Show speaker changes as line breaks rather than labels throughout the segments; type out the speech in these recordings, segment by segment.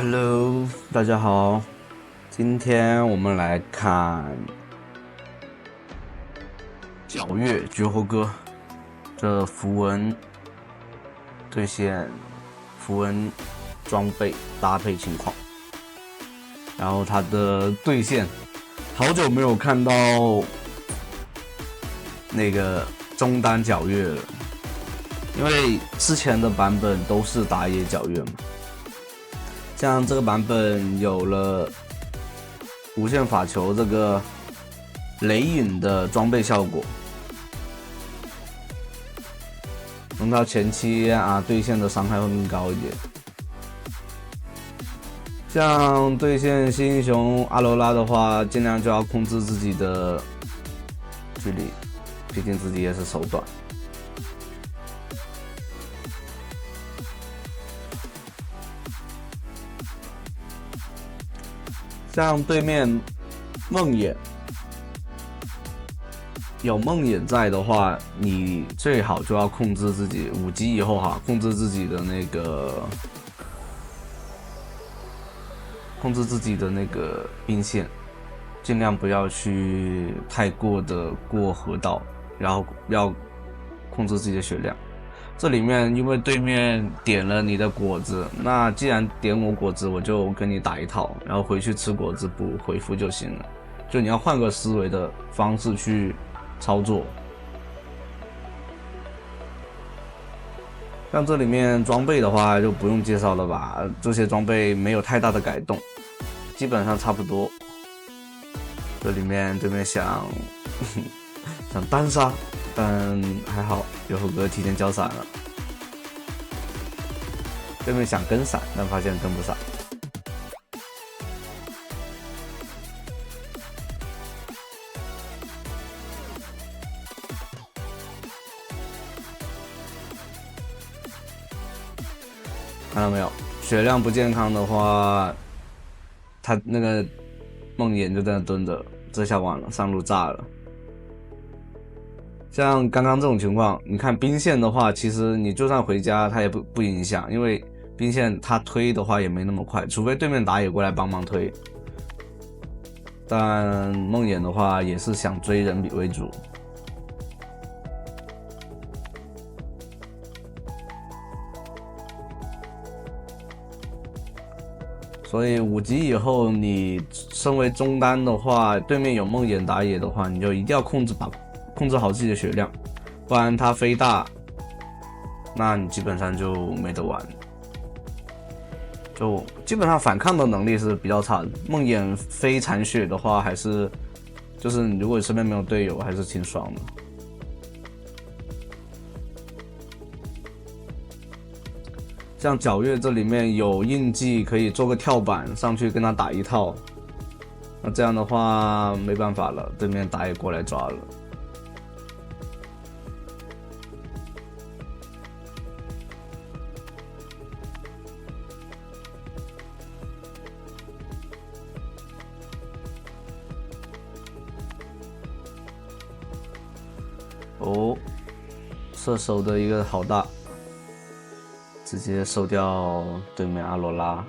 Hello，大家好，今天我们来看皎月绝活歌这符文兑现符文装备搭配情况，然后它的兑现，好久没有看到那个中单皎月了，因为之前的版本都是打野皎月嘛。像这个版本有了无限法球这个雷影的装备效果，用到前期兑现的伤害会更高一点。像对线新英雄阿罗拉的话，尽量就要控制自己的距离，毕竟自己也是手短。像对面梦魇有梦魇在的话，你最好就要控制自己5级以后控制自己的那个兵线，尽量不要去太过的过河道，然后要控制自己的血量。这里面因为对面点了你的果子，那既然点我果子，我就跟你打一套，然后回去吃果子补回复就行了。就你要换个思维的方式去操作。像这里面装备的话就不用介绍了吧，这些装备没有太大的改动，基本上差不多。这里面对面想单杀，但还好有虎哥提前交闪了。对面想跟闪，但发现跟不上。看到没有？血量不健康的话，他那个梦魇就在那蹲着，这下完了，上路炸了。像刚刚这种情况，你看兵线的话，其实你就算回家，它也不影响，因为兵线它推的话也没那么快，除非对面打野过来帮忙推。但梦魇的话也是想追人比为主。所以5级以后，你身为中单的话，对面有梦魇打野的话，你就一定要控制好自己的血量，不然他飞大，那你基本上就没得玩。就基本上反抗的能力是比较差的。梦魇飞残血的话，还是就是如果你身边没有队友，还是挺爽的。像皎月这里面有印记，可以做个跳板上去跟他打一套，那这样的话没办法了，对面打野过来抓了。哦，射手的一个好大，直接收掉对面阿罗拉。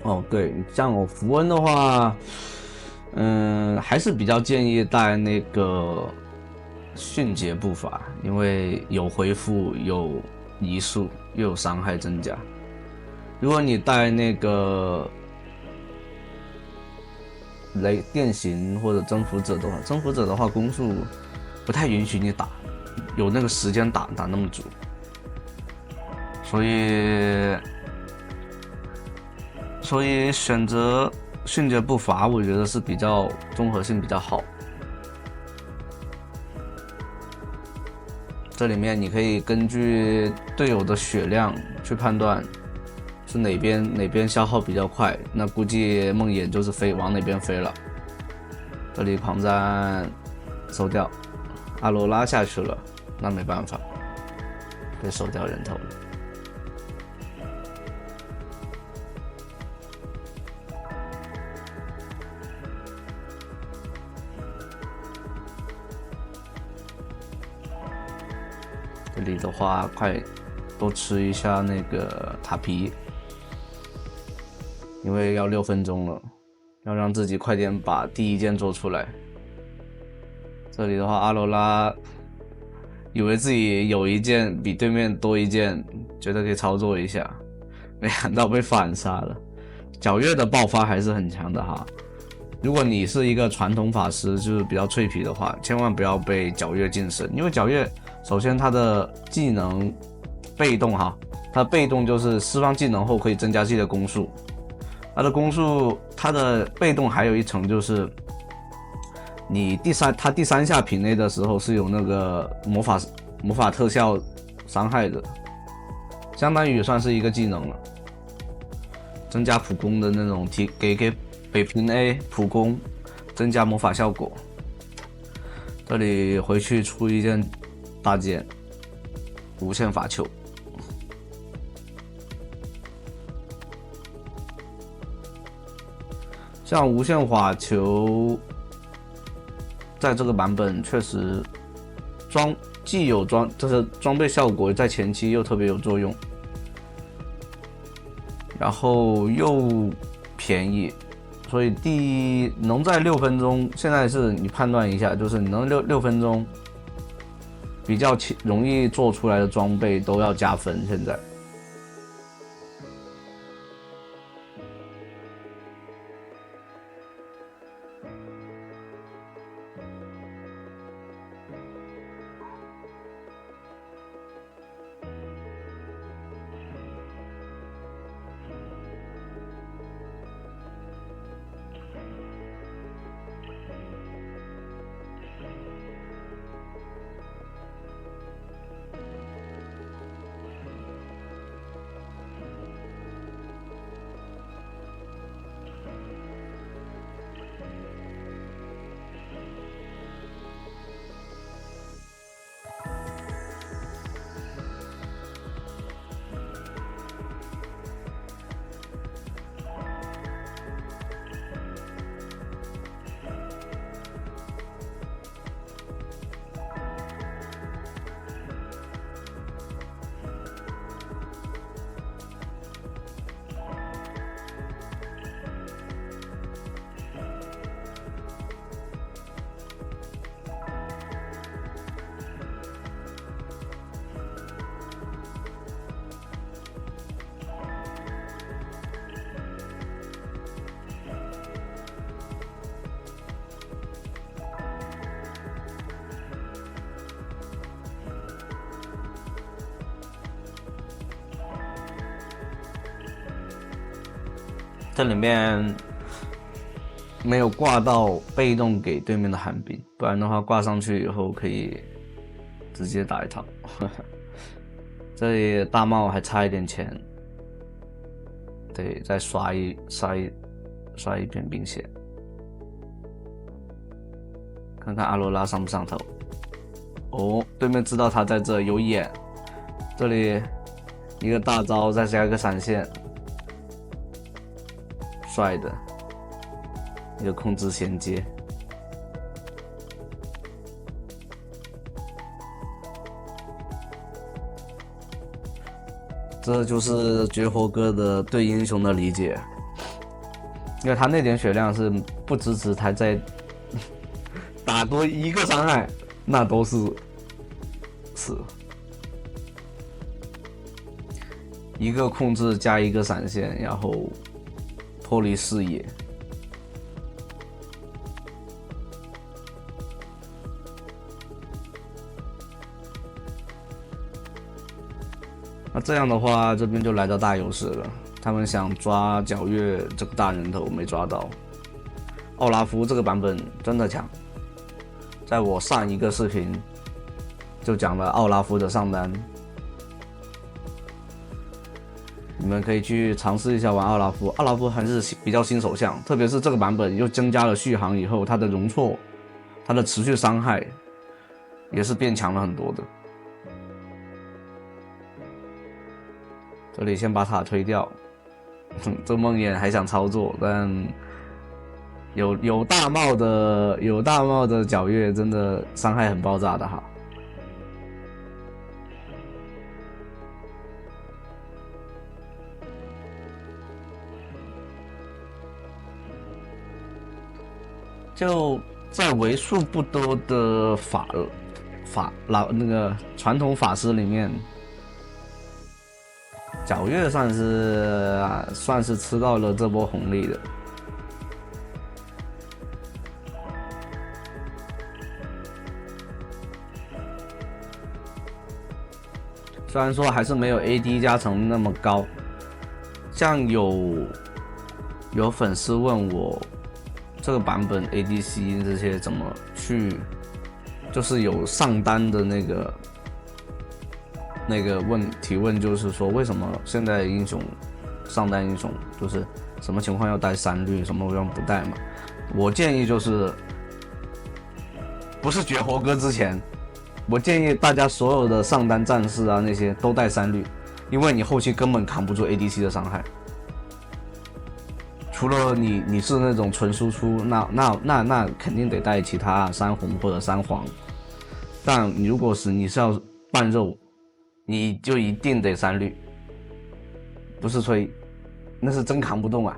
哦，对，像我符文的话，还是比较建议带那个迅捷步伐，因为有回复、有移速，又有伤害增加。如果你带那个电刑或者征服者的话，征服者的话攻速不太允许你打，有那个时间打那么足，所以选择迅捷步伐，我觉得是比较综合性比较好。这里面你可以根据队友的血量去判断是哪边消耗比较快，那估计梦魇就是往哪边飞了。这里狂战收掉，阿罗拉下去了，那没办法，被收掉人头了。里的话，快多吃一下那个塔皮，因为要6分钟了，要让自己快点把第一件做出来。这里的话，阿罗拉以为自己有一件比对面多一件，觉得可以操作一下，没想到被反杀了。皎月的爆发还是很强的哈。如果你是一个传统法师，就是比较脆皮的话，千万不要被皎月近身，因为皎月首先它的技能被动哈，它的被动就是释放技能后可以增加自己的攻速，它的攻速，它的被动还有一层就是你它第三下品类的时候是有那个魔法特效伤害的，相当于也算是一个技能了，增加普攻的那种给北平 A 普攻，增加魔法效果。这里回去出一件大件无限法球，像无限法球在这个版本确实既有就是装备效果在前期又特别有作用，然后又便宜，所以能在6分钟，现在是你判断一下，就是你能6分钟比较容易做出来的装备都要加分。现在这里面没有挂到被动给对面的寒冰，不然的话挂上去以后可以直接打一套。这里大帽还差一点钱，得再刷一片兵线，看看阿罗拉上不上头。哦，对面知道他在这有眼，这里一个大招再加一个闪现，帅的一个控制衔接。这就是绝活哥的对英雄的理解，因为他那点血量是不支持他在打多一个伤害，那都是死。一个控制加一个闪现，然后脱离视野。那这样的话，这边就来到大优势了。他们想抓皎月这个大人头没抓到。奥拉夫这个版本真的强，在我上一个视频就讲了奥拉夫的上单，你们可以去尝试一下玩奥拉夫。奥拉夫还是比较新手向，特别是这个版本又增加了续航以后，它的容错、它的持续伤害也是变强了很多的。这里先把塔推掉，这梦魇还想操作，但有大帽的皎月真的伤害很爆炸的哈。就在为数不多的那个传统法师里面，皎月算是吃到了这波红利的。虽然说还是没有 AD 加成那么高，像有粉丝问我这个版本 ADC 这些怎么去，就是有上单的那个提问，就是说为什么现在英雄上单英雄就是什么情况要带3绿，什么情况不带嘛？我建议就是不是绝活哥之前。我建议大家所有的上单战士啊，那些都带3绿，因为你后期根本扛不住 ADC 的伤害。除了你是那种纯输出，那肯定得带其他3红或者3黄。但你如果是你是要半肉，你就一定得3绿，不是吹，那是真扛不动啊。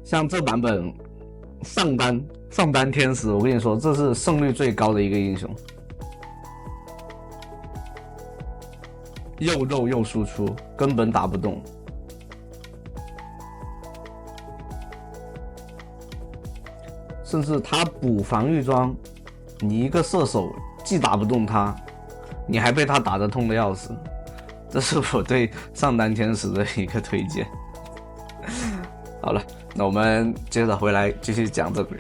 像这版本。上单天使，我跟你说，这是胜率最高的一个英雄，又肉又输出，根本打不动。甚至他补防御装，你一个射手既打不动他，你还被他打得痛的要死。这是我对上单天使的一个推荐。好了。那我们接着回来继续讲这个。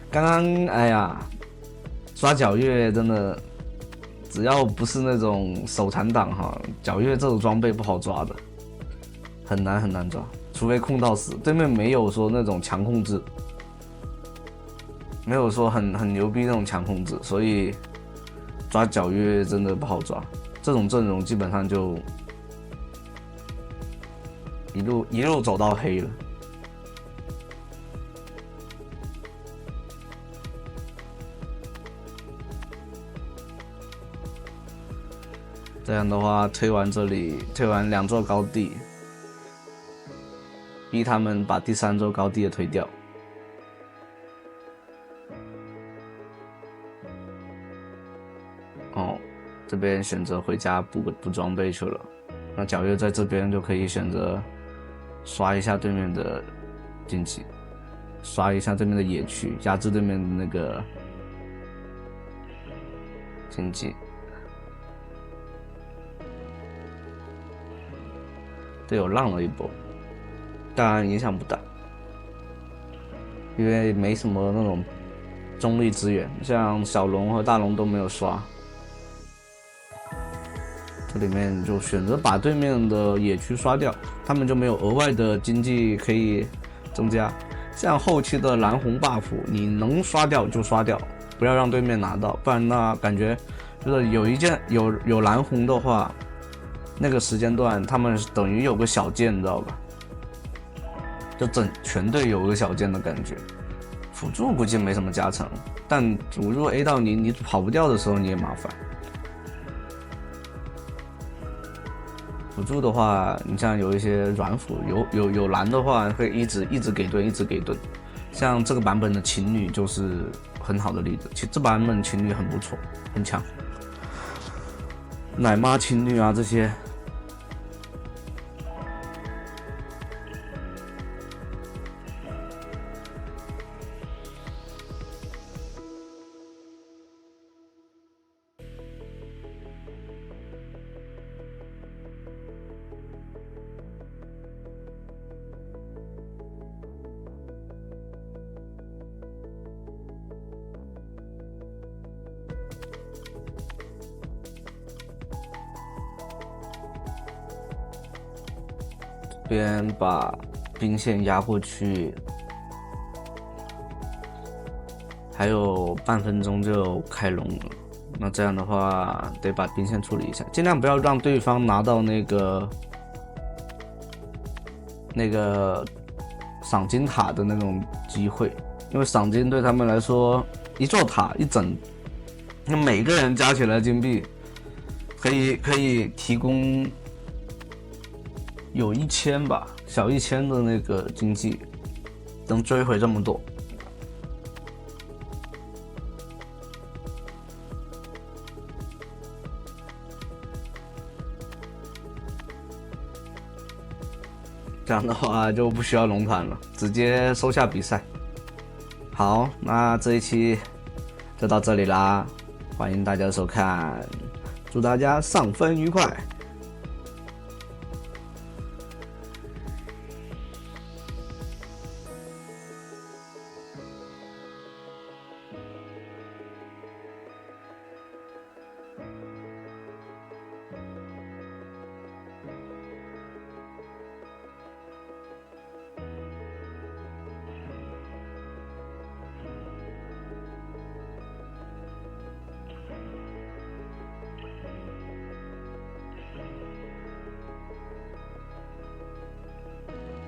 刚刚哎呀，刷皎月真的，只要不是那种手残党哈，皎月这种装备不好抓的，很难抓，除非控到死。对面没有说那种强控制，没有说很牛逼那种强控制，所以抓皎月真的不好抓。这种阵容基本上就。一路走到黑了，这样的话推完2座高地，逼他们把第3座高地也推掉。哦，这边选择回家补装备去了，那皎月在这边就可以选择。刷一下对面的经济，刷一下对面的野区，压制对面的那个经济。队友浪了一波，当然影响不大，因为没什么那种中立资源，像小龙和大龙都没有刷。这里面就选择把对面的野区刷掉，他们就没有额外的经济可以增加。像后期的蓝红 buff， 你能刷掉就刷掉，不要让对面拿到，不然那感觉就是有蓝红的话，那个时间段他们等于有个小剑，你知道吧？就全队有个小剑的感觉。辅助估计没什么加成，但主如果 A 到你跑不掉的时候你也麻烦。辅助的话，你像有一些软辅，有蓝的话会一直给盾，一直给盾。像这个版本的情侣就是很好的例子，其实这版本情侣很不错，很强。奶妈情侣啊这些。边把兵线压过去，还有半分钟就开龙了。那这样的话，得把兵线处理一下，尽量不要让对方拿到那个赏金塔的那种机会，因为赏金对他们来说，一座塔一整，那每个人加起来金币可以提供有1000吧，小1000的那个经济能追回这么多。这样的话就不需要龙团了，直接收下比赛。好，那这一期就到这里啦，欢迎大家收看，祝大家上分愉快。